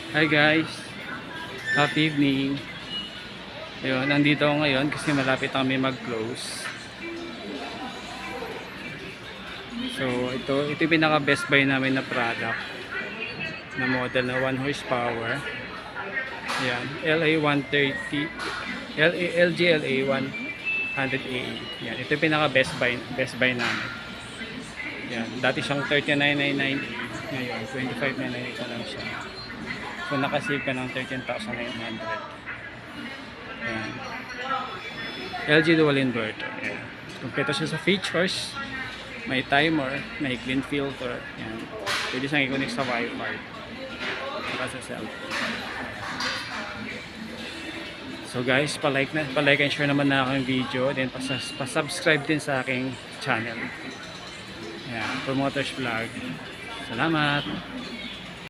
Hi guys, happy evening. Ayun, nandito ako ngayon kasi malapit kami mag-close. So, ito yung pinaka best buy namin na product na model na 1 horsepower. Ayan, LA 130, LG LA 100A. Ayan, ito yung pinaka best buy namin. Ayan, dati siyang 39,998. Ngayon, 25,998 na lang siya. So, nakasave ka ng 13,900. Ayan. LG dual inverter. Ayan. Kompleto siya sa features. May timer, may clean filter. Ayan. Pwede siyang i-connect sa Wi-Fi. Saka sa cellphone. So guys, pa-like and share naman na aking video. Then pa-subscribe din sa aking channel. Ayan. Promoters Vlog. Salamat!